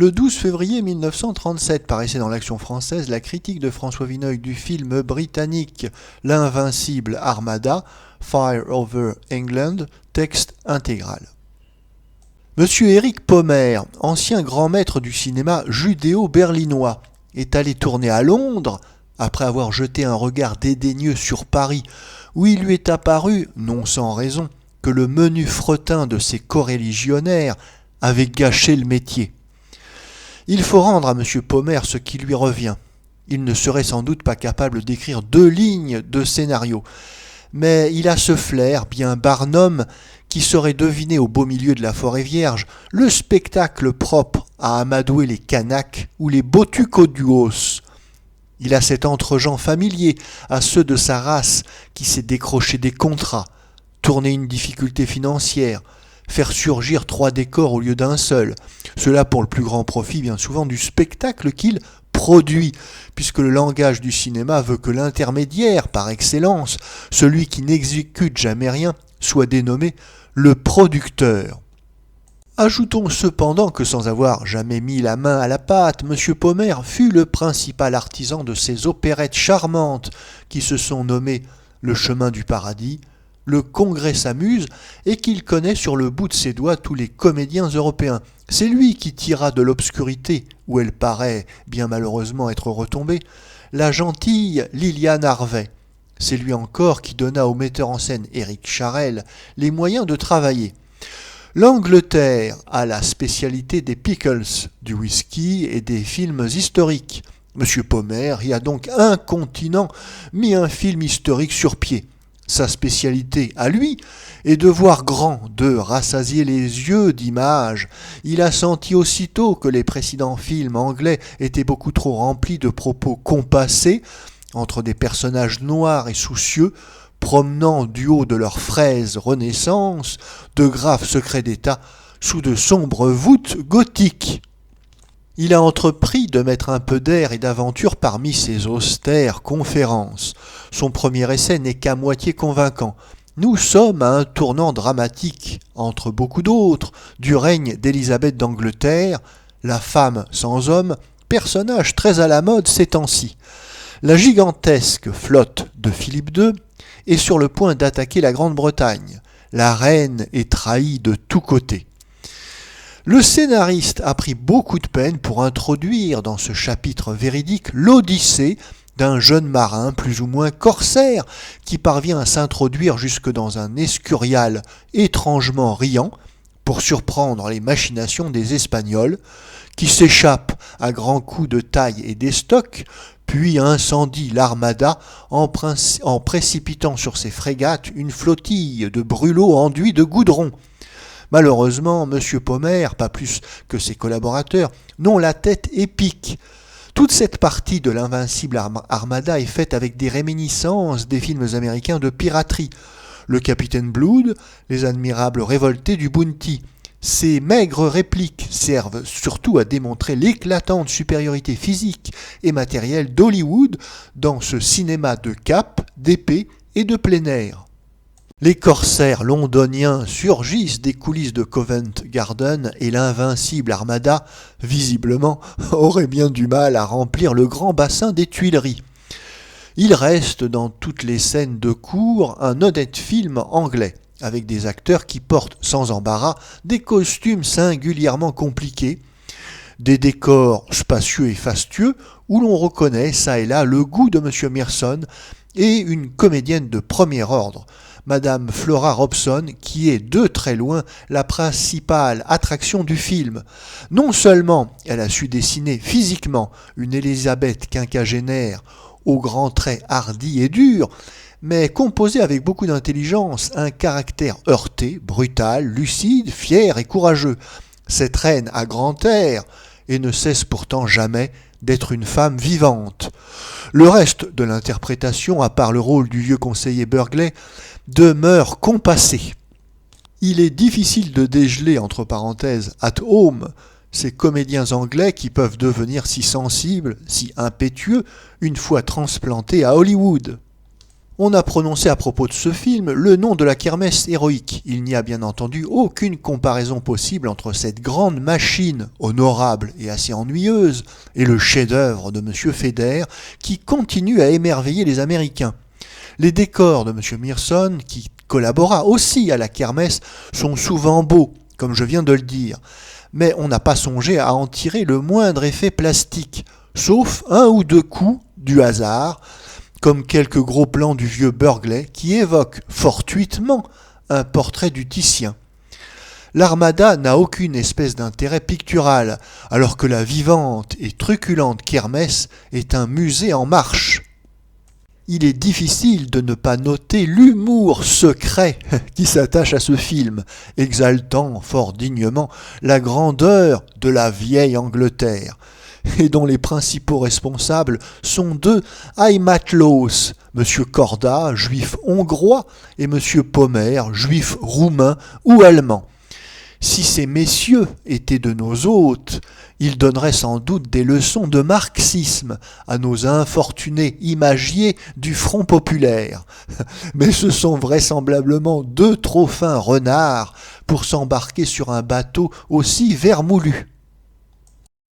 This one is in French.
Le 12 février 1937 paraissait dans l'Action française la critique de François Vineuil du film britannique L'Invincible Armada, Fire over England, texte intégral. Monsieur Éric Pommer, ancien grand maître du cinéma judéo-berlinois, est allé tourner à Londres après avoir jeté un regard dédaigneux sur Paris, où il lui est apparu, non sans raison, que le menu fretin de ses coreligionnaires avait gâché le métier. Il faut rendre à M. Pommer ce qui lui revient. Il ne serait sans doute pas capable d'écrire 2 lignes de scénario, mais il a ce flair bien Barnum qui saurait deviner au beau milieu de la forêt vierge le spectacle propre à amadouer les Kanaks ou les Botucoduos. Il a cet entre-gens familier à ceux de sa race qui sait décrocher des contrats, tourner une difficulté financière, faire surgir 3 décors au lieu d'un seul. Cela pour le plus grand profit bien souvent du spectacle qu'il produit, puisque le langage du cinéma veut que l'intermédiaire par excellence, celui qui n'exécute jamais rien, soit dénommé le producteur. Ajoutons cependant que sans avoir jamais mis la main à la pâte, M. Pommer fut le principal artisan de ces opérettes charmantes qui se sont nommées Le chemin du paradis, Le Congrès s'amuse et qu'il connaît sur le bout de ses doigts tous les comédiens européens. C'est lui qui tira de l'obscurité, où elle paraît bien malheureusement être retombée, la gentille Liliane Harvey. C'est lui encore qui donna au metteur en scène Éric Charel les moyens de travailler. L'Angleterre a la spécialité des pickles, du whisky et des films historiques. M. Pommer y a donc incontinent mis un film historique sur pied. Sa spécialité, à lui, est de voir grand, de rassasier les yeux d'images. Il a senti aussitôt que les précédents films anglais étaient beaucoup trop remplis de propos compassés, entre des personnages noirs et soucieux, promenant du haut de leur fraise Renaissance, de graves secrets d'État, sous de sombres voûtes gothiques. Il a entrepris de mettre un peu d'air et d'aventure parmi ces austères conférences. Son premier essai n'est qu'à moitié convaincant. Nous sommes à un tournant dramatique, entre beaucoup d'autres, du règne d'Élisabeth d'Angleterre, la femme sans homme, personnage très à la mode ces temps-ci. La gigantesque flotte de Philippe II est sur le point d'attaquer la Grande-Bretagne. La reine est trahie de tous côtés. Le scénariste a pris beaucoup de peine pour introduire dans ce chapitre véridique l'odyssée d'un jeune marin plus ou moins corsaire qui parvient à s'introduire jusque dans un escurial étrangement riant pour surprendre les machinations des Espagnols, qui s'échappent à grands coups de taille et d'estoc, puis incendie l'armada en précipitant sur ses frégates une flottille de brûlots enduits de goudron. Malheureusement, M. Pommer, pas plus que ses collaborateurs, n'ont la tête épique. Toute cette partie de l'Invincible Armada est faite avec des réminiscences des films américains de piraterie. Le Capitaine Blood, les admirables révoltés du Bounty. Ces maigres répliques servent surtout à démontrer l'éclatante supériorité physique et matérielle d'Hollywood dans ce cinéma de cap, d'épée et de plein air. Les corsaires londoniens surgissent des coulisses de Covent Garden et l'invincible Armada, visiblement, aurait bien du mal à remplir le grand bassin des Tuileries. Il reste dans toutes les scènes de cour un honnête film anglais, avec des acteurs qui portent sans embarras des costumes singulièrement compliqués, des décors spacieux et fastueux où l'on reconnaît çà et là le goût de M. Merson et une comédienne de premier ordre, Madame Flora Robson, qui est de très loin la principale attraction du film. Non seulement elle a su dessiner physiquement une Élisabeth quinquagénaire aux grands traits hardis et durs, mais composé avec beaucoup d'intelligence un caractère heurté, brutal, lucide, fier et courageux. Cette reine a grand air et ne cesse pourtant jamais d'être une femme vivante. Le reste de l'interprétation, à part le rôle du vieux conseiller Burghley, demeure compassé. Il est difficile de dégeler, entre parenthèses, at home, ces comédiens anglais qui peuvent devenir si sensibles, si impétueux, une fois transplantés à Hollywood. On a prononcé à propos de ce film le nom de la kermesse héroïque. Il n'y a bien entendu aucune comparaison possible entre cette grande machine, honorable et assez ennuyeuse, et le chef-d'œuvre de M. Feder, qui continue à émerveiller les Américains. Les décors de M. Mearson, qui collabora aussi à la kermesse, sont souvent beaux, comme je viens de le dire. Mais on n'a pas songé à en tirer le moindre effet plastique, sauf un ou deux coups du hasard, comme quelques gros plans du vieux Burghley qui évoquent fortuitement un portrait du Titien. L'Armada n'a aucune espèce d'intérêt pictural, alors que la vivante et truculente kermesse est un musée en marche. Il est difficile de ne pas noter l'humour secret qui s'attache à ce film, exaltant fort dignement la grandeur de la vieille Angleterre, et dont les principaux responsables sont deux Aymatlos, M. Korda, juif hongrois, et M. Pommer, juif roumain ou allemand. Si ces messieurs étaient de nos hôtes, ils donneraient sans doute des leçons de marxisme à nos infortunés imagiers du Front populaire. Mais ce sont vraisemblablement deux trop fins renards pour s'embarquer sur un bateau aussi vermoulu.